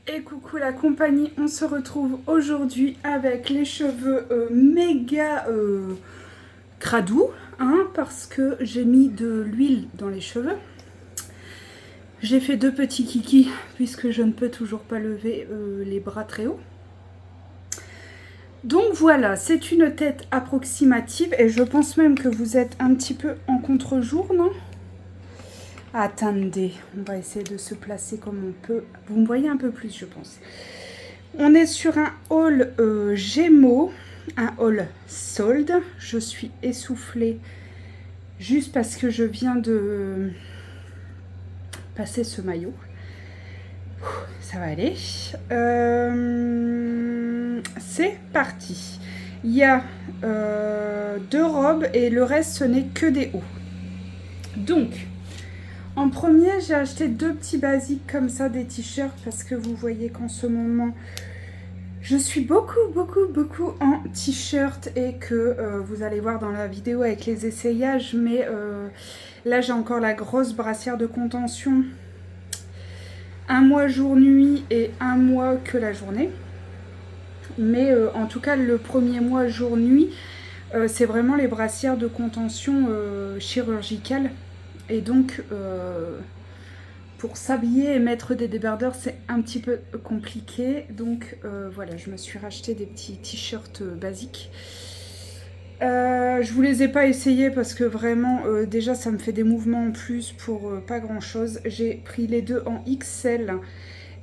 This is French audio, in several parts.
Et coucou la compagnie, on se retrouve aujourd'hui avec les cheveux méga cradous, hein, parce que j'ai mis de l'huile dans les cheveux. J'ai fait deux petits kikis puisque je ne peux toujours pas lever les bras très haut. Donc voilà, c'est une tête approximative et je pense même que vous êtes un petit peu en contre-jour, non? Attendez, on va essayer de se placer comme on peut. Vous me voyez un peu plus, je pense. On est sur un haul Gémeaux, un haul solde. Je suis essoufflée juste parce que je viens de passer ce maillot. Ça va aller. C'est parti. Il y a deux robes et le reste, ce n'est que des hauts. Donc, en premier, j'ai acheté deux petits basiques comme ça, des t-shirts, parce que vous voyez qu'en ce moment, je suis beaucoup en t-shirt et que vous allez voir dans la vidéo avec les essayages, mais là j'ai encore la grosse brassière de contention. Un mois jour-nuit et un mois que la journée. Mais en tout cas, le premier mois jour-nuit, c'est vraiment les brassières de contention chirurgicales. Et donc, pour s'habiller et mettre des débardeurs, c'est un petit peu compliqué. Donc voilà, je me suis racheté des petits t-shirts basiques. Je vous les ai pas essayés parce que vraiment, déjà, ça me fait des mouvements en plus pour pas grand-chose. J'ai pris les deux en XL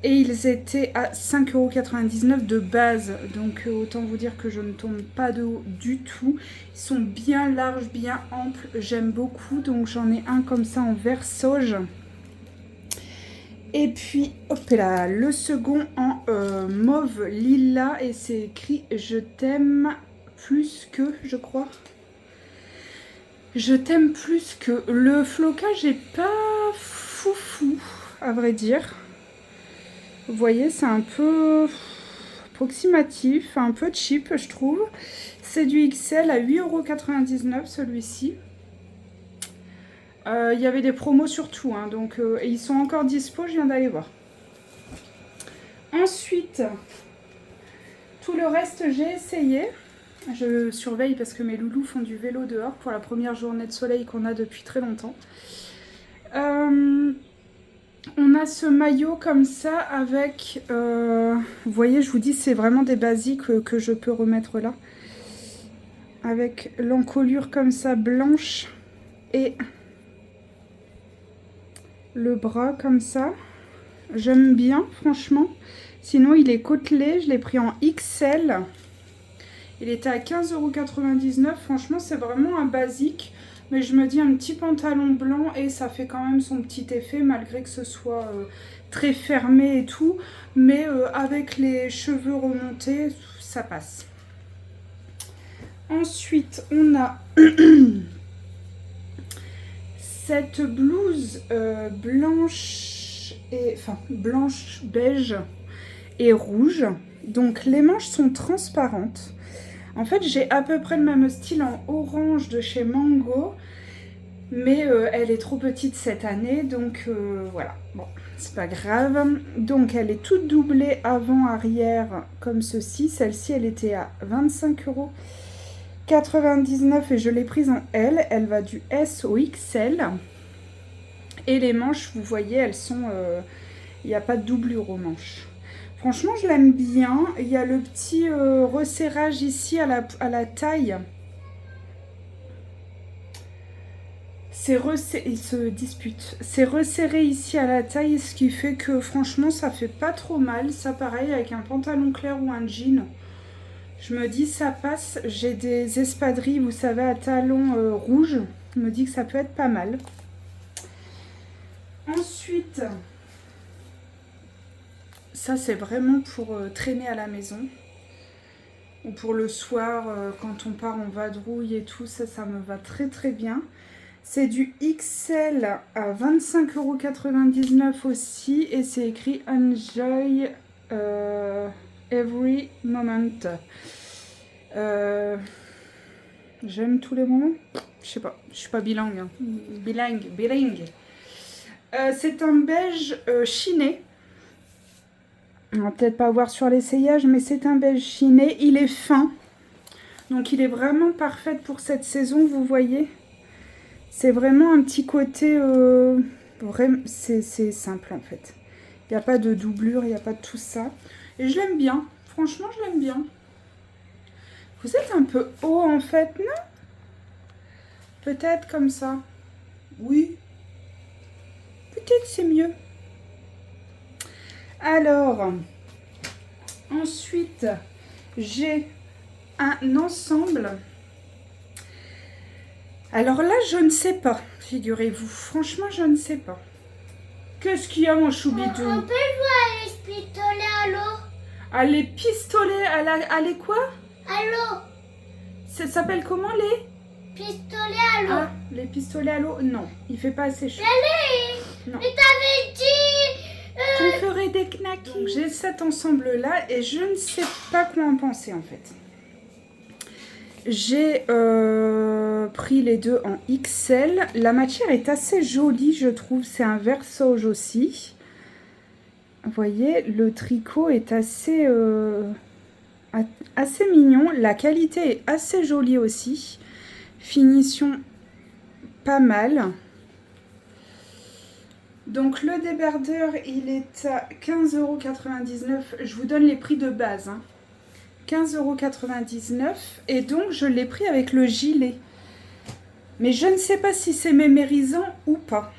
et ils étaient à 5,99 € de base. Donc autant vous dire que je ne tombe pas de haut du tout. Ils sont bien larges, bien amples. J'aime beaucoup. Donc j'en ai un comme ça en vert sauge. Et puis, hop là, le second en mauve lilas. Et c'est écrit « Je t'aime plus que », je crois. Je t'aime plus que. Le flocage est pas foufou, à vrai dire. Vous voyez, c'est un peu approximatif, un peu cheap, je trouve. C'est du XL à 8,99 € celui-ci. Il y avait des promos sur tout, hein, donc et ils sont encore dispo, je viens d'aller voir. Ensuite, tout le reste, j'ai essayé. Je surveille parce que mes loulous font du vélo dehors pour la première journée de soleil qu'on a depuis très longtemps. On a ce maillot comme ça avec... vous voyez, je vous dis, c'est vraiment des basiques que je peux remettre là. Avec l'encolure comme ça blanche et le bras comme ça. J'aime bien, franchement. Sinon, il est côtelé. Je l'ai pris en XL. Il était à 15,99 €. Franchement, c'est vraiment un basique. Mais je me dis un petit pantalon blanc et ça fait quand même son petit effet malgré que ce soit très fermé et tout. Mais avec les cheveux remontés, ça passe. Ensuite, on a cette blouse blanche et blanche beige et rouge. Donc les manches sont transparentes. En fait, j'ai à peu près le même style en orange de chez Mango, mais elle est trop petite cette année, donc voilà. Bon, c'est pas grave. Donc elle est toute doublée avant-arrière comme ceci. Celle-ci, elle était à 25,99 € et je l'ai prise en L. Elle va du S au XL. Et les manches, vous voyez, elles sont... il n'y a pas de doublure aux manches. Franchement, je l'aime bien. Il y a le petit resserrage ici à la taille. Il se dispute. C'est resserré ici à la taille, ce qui fait que franchement, ça fait pas trop mal. Ça, pareil, avec un pantalon clair ou un jean. Je me dis, ça passe. J'ai des espadrilles, vous savez, à talons rouges. Je me dis que ça peut être pas mal. Ensuite, ça, c'est vraiment pour traîner à la maison. Ou pour le soir, quand on part en vadrouille et tout, ça me va très très bien. C'est du XL à 25,99 € aussi. Et c'est écrit Enjoy every moment. J'aime tous les moments. Je sais pas, je suis pas bilingue. Hein. Bilingue. C'est un beige chiné. On va peut-être pas voir sur l'essayage, mais c'est un beige chiné. Il est fin. Donc il est vraiment parfait pour cette saison, vous voyez. C'est vraiment un petit côté... c'est simple en fait. Il n'y a pas de doublure, il n'y a pas de tout ça. Et je l'aime bien. Franchement, je l'aime bien. Vous êtes un peu haut en fait, non? Peut-être comme ça. Oui. Peut-être c'est mieux. Alors, ensuite, j'ai un ensemble. Alors là, je ne sais pas, figurez-vous. Franchement, je ne sais pas. Qu'est-ce qu'il y a, mon choubidou? On peut jouer à les pistolets à l'eau. Ah, les pistolets, à les quoi? À l'eau. Ça s'appelle comment, les? Pistolets à l'eau. Ah, les pistolets à l'eau? Non, il fait pas assez chaud. Allez. Non. Mais t'avais dit... On ferait des knackis. Donc, j'ai cet ensemble-là et je ne sais pas quoi en penser, en fait. J'ai pris les deux en XL. La matière est assez jolie, je trouve. C'est un versage aussi. Vous voyez, le tricot est assez mignon. La qualité est assez jolie aussi. Finition pas mal. Donc le débardeur, il est à 15,99 €. Je vous donne les prix de base. Hein. 15,99 € et donc je l'ai pris avec le gilet. Mais je ne sais pas si c'est mémérisant ou pas.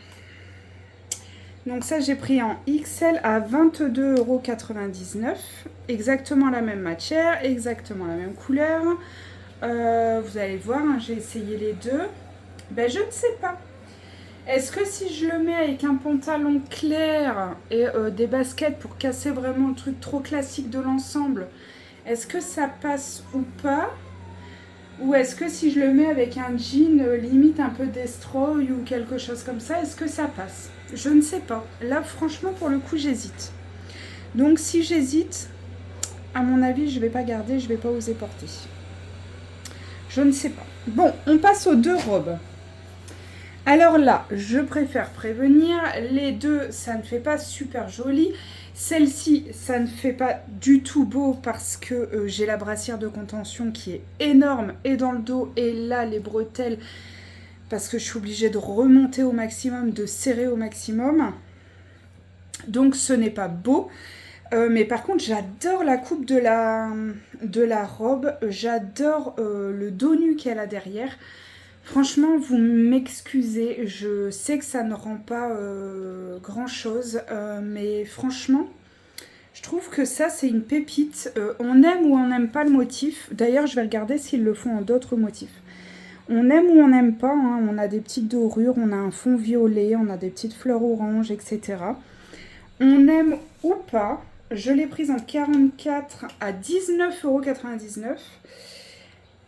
Donc ça j'ai pris en XL à 22,99 €. Exactement la même matière, exactement la même couleur. Vous allez voir, hein, j'ai essayé les deux. Ben je ne sais pas. Est-ce que si je le mets avec un pantalon clair et des baskets pour casser vraiment le truc trop classique de l'ensemble, est-ce que ça passe ou pas? Ou est-ce que si je le mets avec un jean limite un peu destroy ou quelque chose comme ça, est-ce que ça passe? Je ne sais pas. Là, franchement, pour le coup, j'hésite. Donc, si j'hésite, à mon avis, je ne vais pas garder, je ne vais pas oser porter. Je ne sais pas. Bon, on passe aux deux robes. Alors là, je préfère prévenir, les deux, ça ne fait pas super joli. Celle-ci, ça ne fait pas du tout beau parce que j'ai la brassière de contention qui est énorme et dans le dos et là, les bretelles, parce que je suis obligée de remonter au maximum, de serrer au maximum. Donc, ce n'est pas beau. Mais par contre, j'adore la coupe de la robe. J'adore le dos nu qu'elle a derrière. Franchement, vous m'excusez, je sais que ça ne rend pas grand-chose, mais franchement, je trouve que ça, c'est une pépite. On aime ou on n'aime pas le motif. D'ailleurs, je vais regarder s'ils le font en d'autres motifs. On aime ou on n'aime pas, hein. On a des petites dorures, on a un fond violet, on a des petites fleurs oranges, etc. On aime ou pas, je l'ai prise en 44 à 19,99 €.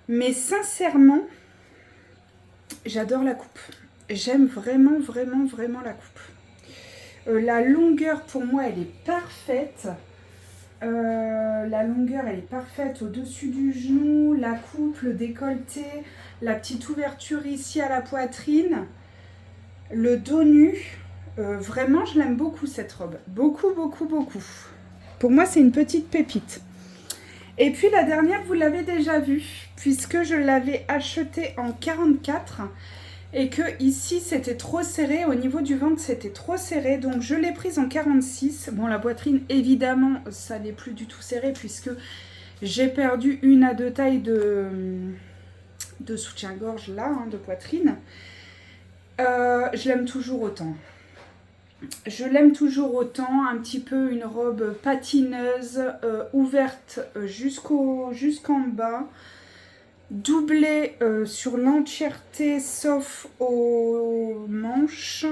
Mais sincèrement... j'adore la coupe. J'aime vraiment, vraiment, vraiment la coupe. La longueur, pour moi, elle est parfaite. La longueur, elle est parfaite au-dessus du genou. La coupe, le décolleté, la petite ouverture ici à la poitrine. Le dos nu. Vraiment, je l'aime beaucoup, cette robe. Beaucoup, beaucoup, beaucoup. Pour moi, c'est une petite pépite. Et puis la dernière, vous l'avez déjà vue, puisque je l'avais achetée en 44 et que ici c'était trop serré, au niveau du ventre c'était trop serré, donc je l'ai prise en 46. Bon, la poitrine évidemment ça n'est plus du tout serré puisque j'ai perdu 1 à 2 tailles de soutien-gorge là, hein, de poitrine. Je l'aime toujours autant. Je l'aime toujours autant, un petit peu une robe patineuse, ouverte jusqu'en bas, doublée sur l'entièreté sauf aux manches.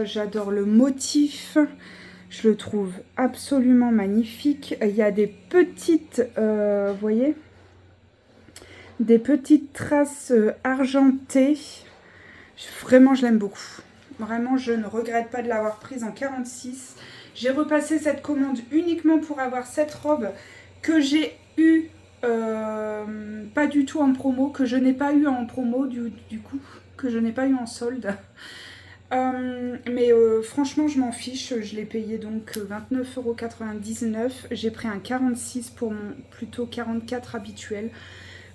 J'adore le motif, je le trouve absolument magnifique. Il y a des petites, vous voyez, des petites traces argentées. Vraiment, je l'aime beaucoup. Vraiment, je ne regrette pas de l'avoir prise en 46. J'ai repassé cette commande uniquement pour avoir cette robe que j'ai eue pas du tout en promo, que je n'ai pas eu en promo du coup, que je n'ai pas eu en solde. Mais franchement, je m'en fiche. Je l'ai payé donc 29,99 €. J'ai pris un 46 pour mon plutôt 44 habituel.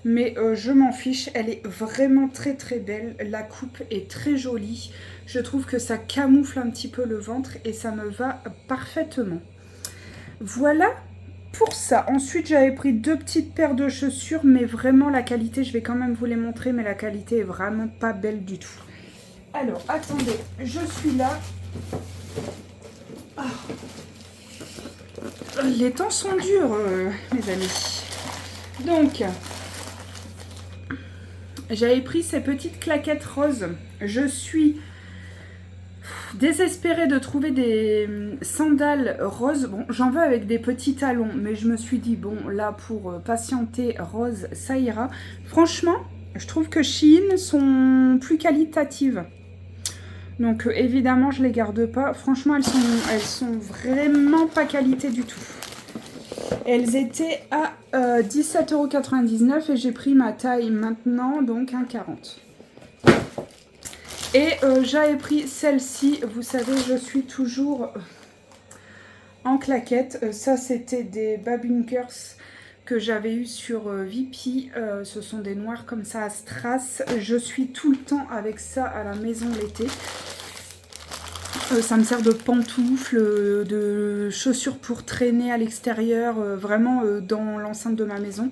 Mais je m'en fiche. Elle est vraiment très très belle. La coupe est très jolie. Je trouve que ça camoufle un petit peu le ventre et ça me va parfaitement. Voilà pour ça. Ensuite, j'avais pris 2 petites paires de chaussures. Mais vraiment, la qualité, je vais quand même vous les montrer. Mais la qualité est vraiment pas belle du tout. Alors, attendez, je suis là. Ah. Les temps sont durs, mes amis. Donc, j'avais pris ces petites claquettes roses. Je suis désespérée de trouver des sandales roses. Bon, j'en veux avec des petits talons, mais je me suis dit, bon, là, pour patienter rose, ça ira. Franchement, je trouve que Shein sont plus qualitatives. Donc évidemment je les garde pas. Franchement elles sont vraiment pas qualité du tout. Elles étaient à 17,99 € et j'ai pris ma taille maintenant, donc un 40. Et j'avais pris celle-ci. Vous savez, je suis toujours en claquette. Ça c'était des Babunkers que j'avais eu sur Vipi. Ce sont des noirs comme ça à strass. Je suis tout le temps avec ça à la maison l'été. Ça me sert de pantoufles, de chaussures pour traîner à l'extérieur, vraiment dans l'enceinte de ma maison.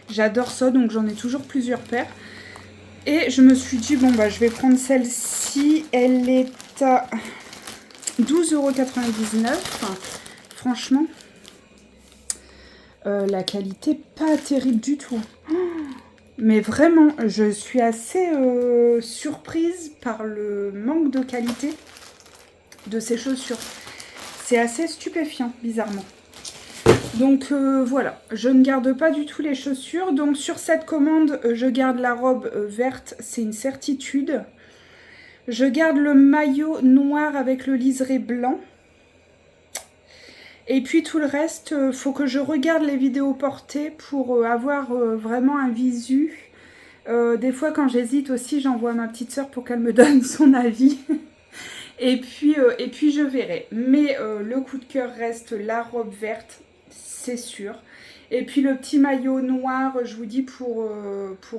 J'adore ça, donc j'en ai toujours plusieurs paires. Et je me suis dit, bon bah je vais prendre celle-ci. Elle est à 12,99 €. Enfin, franchement, la qualité pas terrible du tout. Mais vraiment, je suis assez surprise par le manque de qualité de ces chaussures. C'est assez stupéfiant, bizarrement. Donc voilà, je ne garde pas du tout les chaussures. Donc sur cette commande, je garde la robe verte, c'est une certitude. Je garde le maillot noir avec le liseré blanc. Et puis tout le reste, faut que je regarde les vidéos portées pour avoir vraiment un visu. Des fois quand j'hésite aussi, j'envoie à ma petite soeur pour qu'elle me donne son avis. Et puis je verrai. Mais le coup de cœur reste la robe verte, c'est sûr. Et puis le petit maillot noir, je vous dis pour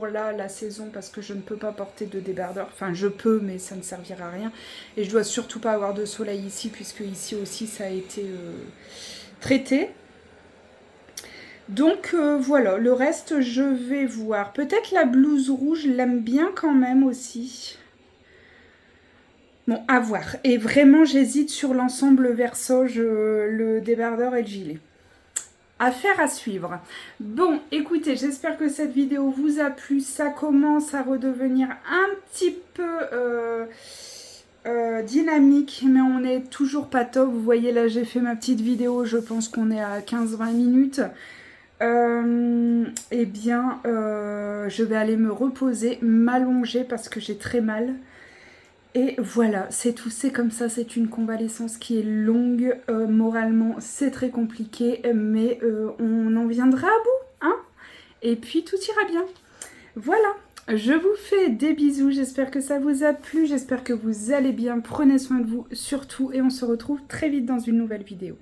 là, la saison, parce que je ne peux pas porter de débardeur. Enfin, je peux, mais ça ne servira à rien. Et je dois surtout pas avoir de soleil ici, puisque ici aussi, ça a été traité. Donc voilà, le reste, je vais voir. Peut-être la blouse rouge, je l'aime bien quand même aussi. Bon, à voir. Et vraiment, j'hésite sur l'ensemble Versoge, le débardeur et le gilet. Affaire à suivre. Bon, écoutez, j'espère que cette vidéo vous a plu. Ça commence à redevenir un petit peu dynamique, mais on n'est toujours pas top. Vous voyez, là, j'ai fait ma petite vidéo. Je pense qu'on est à 15-20 minutes. Eh bien, je vais aller me reposer, m'allonger parce que j'ai très mal. Et voilà, c'est tout, c'est comme ça, c'est une convalescence qui est longue, moralement c'est très compliqué, mais on en viendra à bout, hein. Et puis tout ira bien. Voilà, je vous fais des bisous, j'espère que ça vous a plu, j'espère que vous allez bien, prenez soin de vous surtout, et on se retrouve très vite dans une nouvelle vidéo.